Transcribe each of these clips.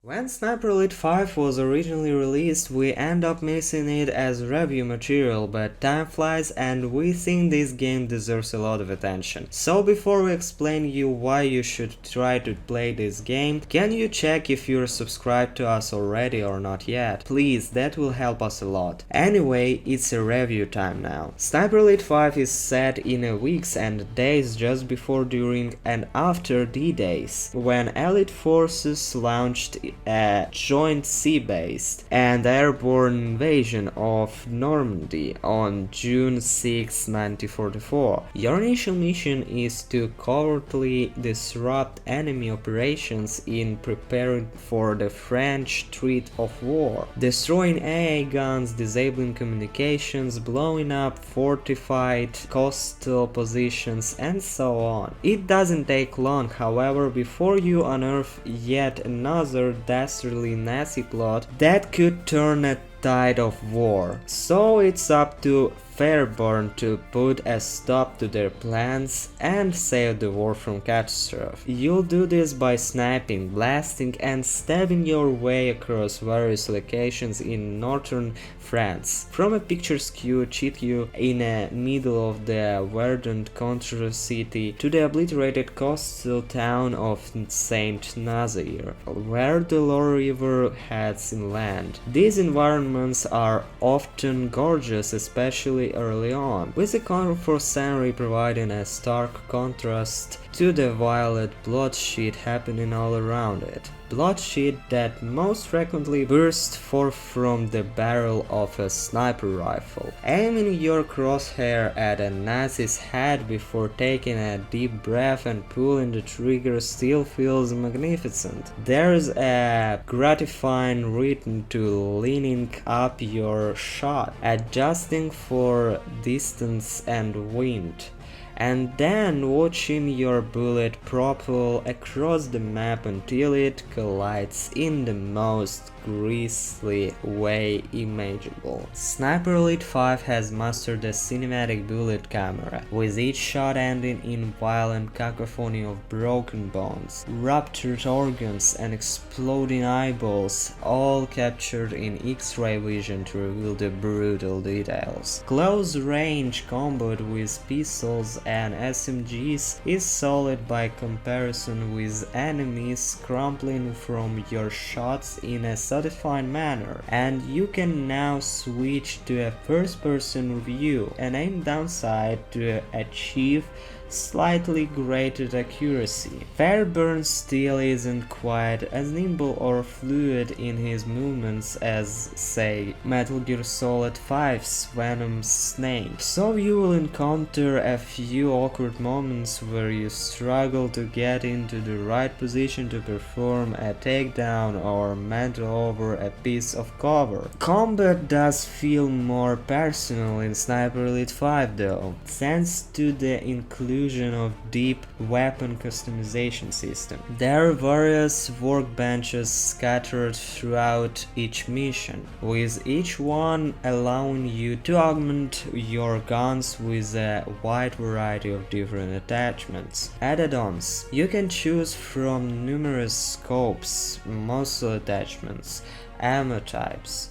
When Sniper Elite 5 was originally released, we end up missing it as review material, but time flies and we think this game deserves a lot of attention. So before we explain you why you should try to play this game, can you check if you're subscribed to us already or not yet? Please, that will help us a lot. Anyway, it's a review time now. Sniper Elite 5 is set in a weeks and days just before, during and after D-Days, when Elite forces launched a joint sea-based and airborne invasion of Normandy on June 6, 1944. Your initial mission is to covertly disrupt enemy operations in preparing for the French threat of war, destroying AA guns, disabling communications, blowing up fortified coastal positions, and so on. It doesn't take long, however, before you unearth yet another dastardly Nazi plot that could turn a tide of war. So it's up to Fairburne to put a stop to their plans and save the war from catastrophe. You'll do this by sniping, blasting and stabbing your way across various locations in northern France, from a picturesque Chitieu in the middle of the verdant country city to the obliterated coastal town of Saint Nazaire, where the Loire River heads inland. These environments are often gorgeous, especially early on, with the colorful scenery providing a stark contrast to the violent bloodshed happening all around it. Bloodshed that most frequently bursts forth from the barrel of a sniper rifle. Aiming your crosshair at a Nazi's head before taking a deep breath and pulling the trigger still feels magnificent. There's a gratifying rhythm to lining up your shot, adjusting for distance and wind, and then watching your bullet propel across the map until it collides in the most grisly way imaginable. Sniper Elite 5 has mastered the cinematic bullet camera, with each shot ending in violent cacophony of broken bones, ruptured organs and exploding eyeballs, all captured in X-ray vision to reveal the brutal details. Close-range combat with pistols and SMGs is solid by comparison, with enemies crumpling from your shots in a satisfying manner, and you can now switch to a first-person view and aim downside to achieve slightly greater accuracy. Fairburne still isn't quite as nimble or fluid in his movements as, say, Metal Gear Solid 5's Venom Snake, so you will encounter a few awkward moments where you struggle to get into the right position to perform a takedown or mantle over a piece of cover. Combat does feel more personal in Sniper Elite 5 though, thanks to the inclusion of deep weapon customization system. There are various workbenches scattered throughout each mission, with each one allowing you to augment your guns with a wide variety of different attachments. Add-ons. You can choose from numerous scopes, muzzle attachments, ammo types,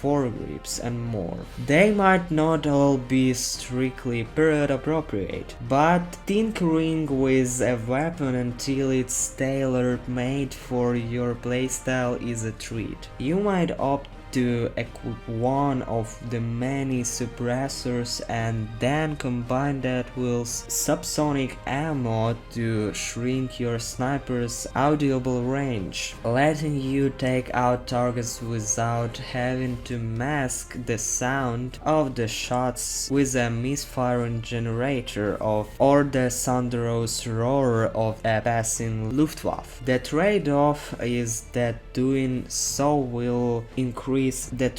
foregrips and more. They might not all be strictly period appropriate, but tinkering with a weapon until it's tailor-made for your playstyle is a treat. You might opt to equip one of the many suppressors and then combine that with subsonic ammo to shrink your sniper's audible range, letting you take out targets without having to mask the sound of the shots with a misfiring generator or the thunderous roar of a passing Luftwaffe. The trade-off is that doing so will increase the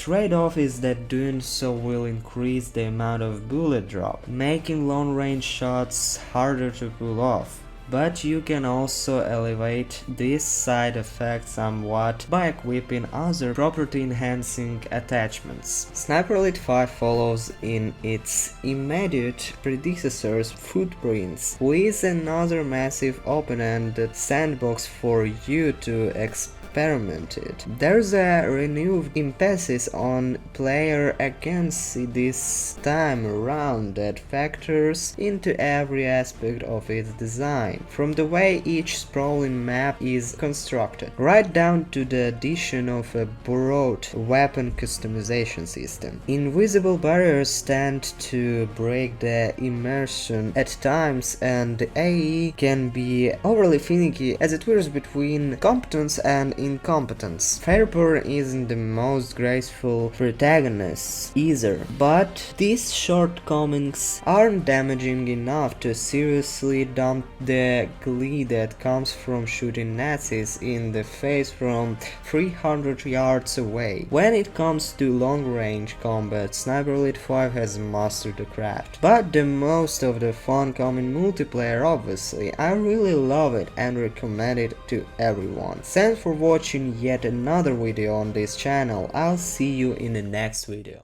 amount of bullet drop, making long-range shots harder to pull off. But you can also elevate this side effect somewhat by equipping other property-enhancing attachments. Sniper Elite 5 follows in its immediate predecessor's footprints, with another massive open-ended sandbox for you to explore experimented. There's a renewed emphasis on player agency this time around that factors into every aspect of its design, from the way each sprawling map is constructed, right down to the addition of a broad weapon customization system. Invisible barriers tend to break the immersion at times, and the AE can be overly finicky as it wears between competence and incompetence. Fairburne isn't the most graceful protagonist either, but these shortcomings aren't damaging enough to seriously dump the glee that comes from shooting Nazis in the face from 300 yards away. When it comes to long-range combat, Sniper Elite 5 has mastered the craft. But the most of the fun comes in multiplayer, obviously. I really love it and recommend it to everyone. Thanks for watching yet another video on this channel. I'll see you in the next video.